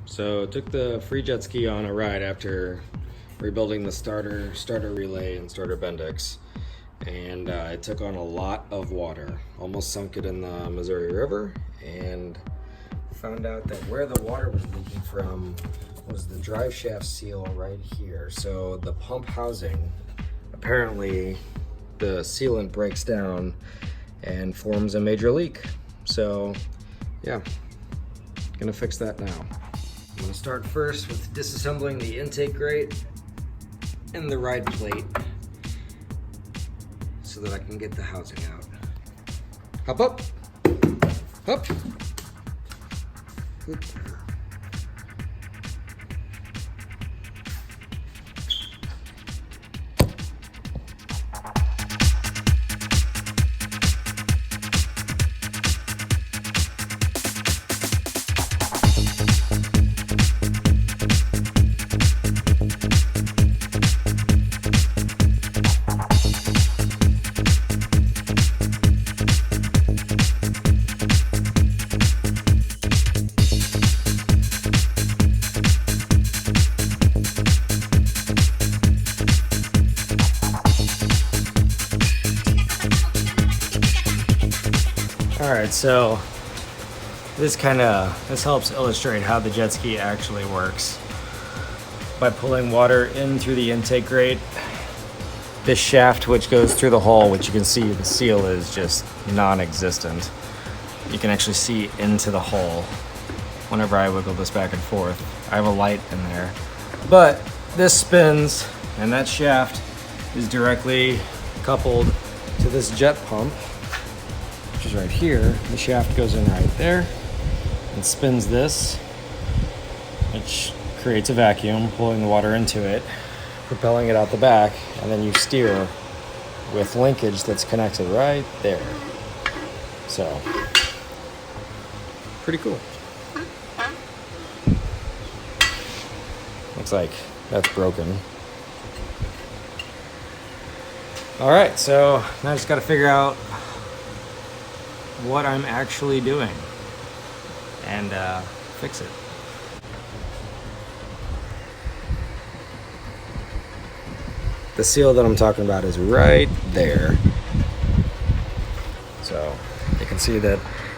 So took the free jet ski on a ride after rebuilding the starter relay and starter Bendix, and it took on a lot of water. Almost sunk it in the Missouri River, and found out that where the water was leaking from was the drive shaft seal right here. So the pump housing, apparently the sealant breaks down and forms a major leak. So yeah, gonna fix that now. I'm gonna start first with disassembling the intake grate and the ride plate so that I can get the housing out. Hop up, hop. Good. Alright, so this helps illustrate how the jet ski actually works. By pulling water in through the intake grate, this shaft which goes through the hole, which you can see the seal is just non-existent. You can actually see into the hole whenever I wiggle this back and forth. I have a light in there. But this spins, and that shaft is directly coupled to this jet pump, which is right here. The shaft goes in right there and spins this, which creates a vacuum, pulling the water into it, propelling it out the back, and then you steer with linkage that's connected right there. So, pretty cool. Looks like that's broken. All right, so now I just gotta figure out what I'm actually doing and fix it. The seal that I'm talking about is right there. So you can see that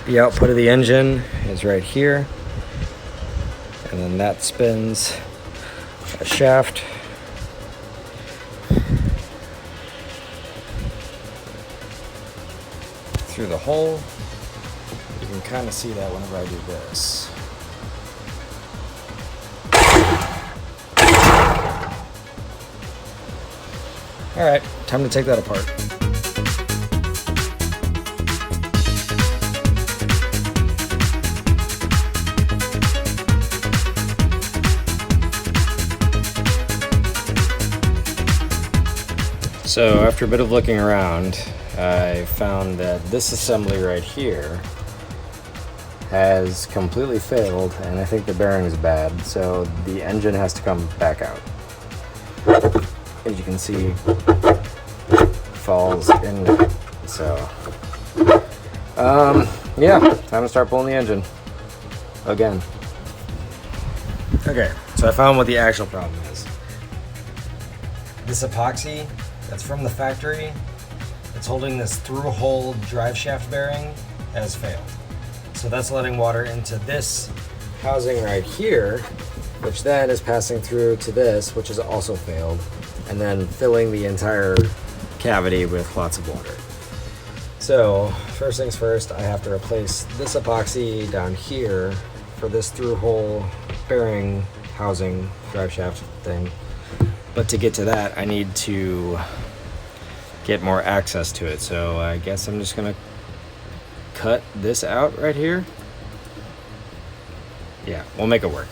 the output of the engine is right here, and then that spins a shaft through the hole. You can kind of see that whenever I do this. All right, time to take that apart. So after a bit of looking around, I found that this assembly right here has completely failed, and I think the bearing is bad, so the engine has to come back out. As you can see, falls in. So yeah, time to start pulling the engine again. Okay, so I found what the actual problem is. This epoxy that's from the factory, it's holding this through-hole drive shaft bearing, has failed. So that's letting water into this housing right here, which then is passing through to this, which has also failed, and then filling the entire cavity with lots of water. So first things first, I have to replace this epoxy down here for this through-hole bearing housing drive shaft thing. But to get to that, I need to get more access to it. So I guess I'm just gonna cut this out right here. Yeah, we'll make it work.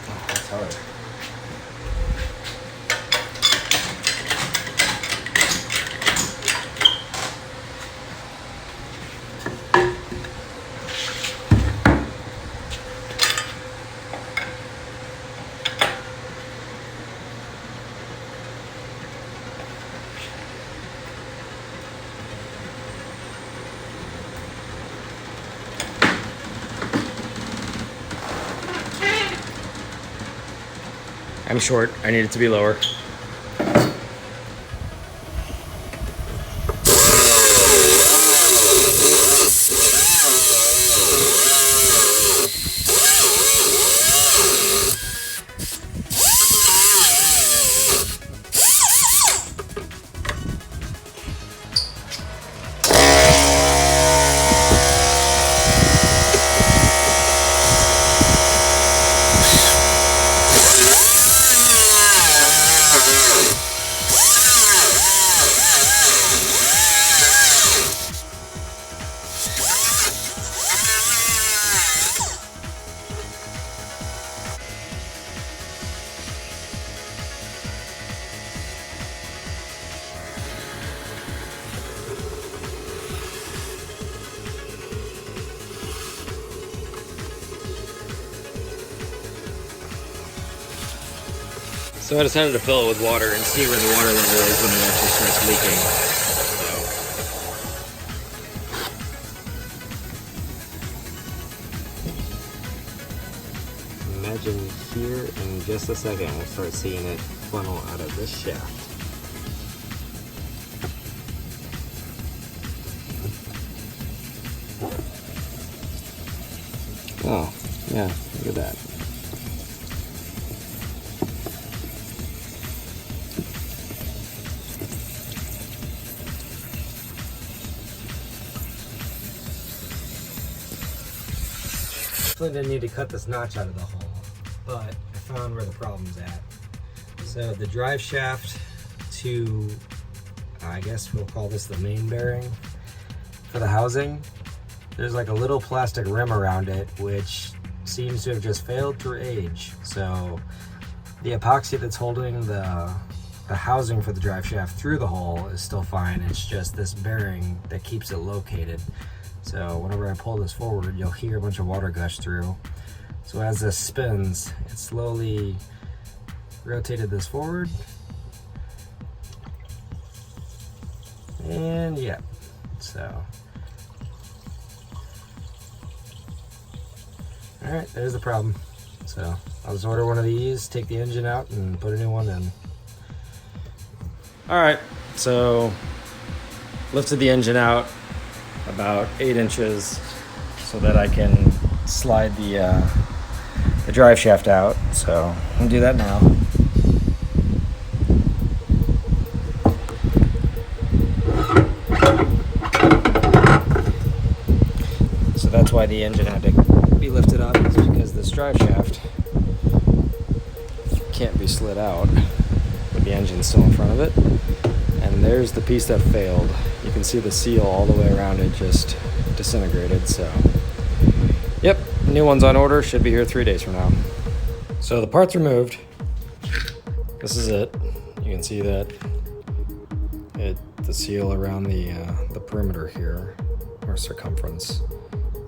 Oh, that's hard. I'm short, I need it to be lower. So I decided to fill it with water and see where the water level is when it actually starts leaking. So. Imagine here in just a second we'll start seeing it funnel out of this shaft. Oh, yeah, look at that. Definitely didn't need to cut this notch out of the hole, but I found where the problem's at. So the drive shaft to, I guess we'll call this the main bearing for the housing, there's like a little plastic rim around it which seems to have just failed through age. So the epoxy that's holding the housing for the drive shaft through the hole is still fine. It's just this bearing that keeps it located. So whenever I pull this forward, you'll hear a bunch of water gush through. So as this spins, it slowly rotated this forward. And yeah, so. All right, there's the problem. So I'll just order one of these, take the engine out and put a new one in. All right, so lifted the engine out about 8 inches so that I can slide the drive shaft out. So I'll do that now. So that's why the engine had to be lifted up, is because this drive shaft can't be slid out with the engine still in front of it. And there's the piece that failed. You can see the seal all the way around it just disintegrated. So yep, new one's on order, should be here 3 days from now. So the part's removed. This is it. You can see that the seal around the perimeter here, or circumference,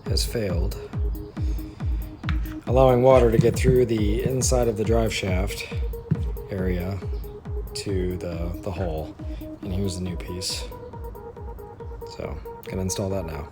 has failed, allowing water to get through the inside of the drive shaft area to the hole. And here's the new piece. So, gonna install that now.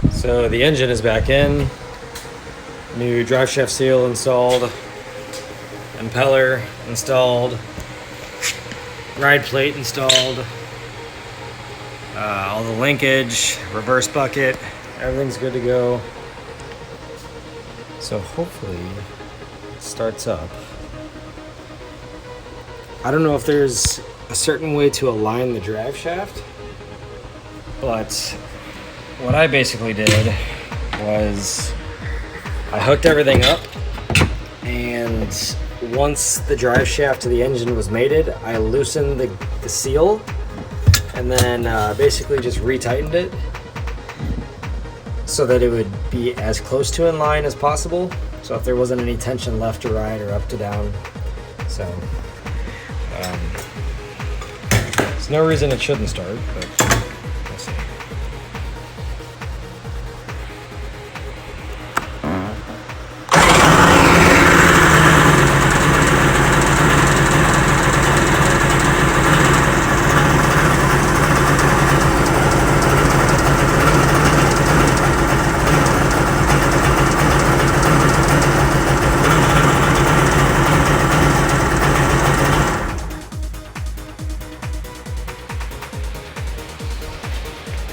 So the engine is back in, new drive shaft seal installed, impeller installed, ride plate installed, all the linkage, reverse bucket, everything's good to go. So hopefully it starts up. I don't know if there's a certain way to align the drive shaft, but what I basically did was I hooked everything up, and once the drive shaft to the engine was mated, I loosened the seal and then basically just retightened it so that it would be as close to in line as possible. So if there wasn't any tension left to right or up to down. So There's no reason it shouldn't start, but we'll see.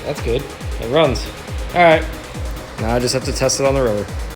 That's good. It runs. All right. Now I just have to test it on the road.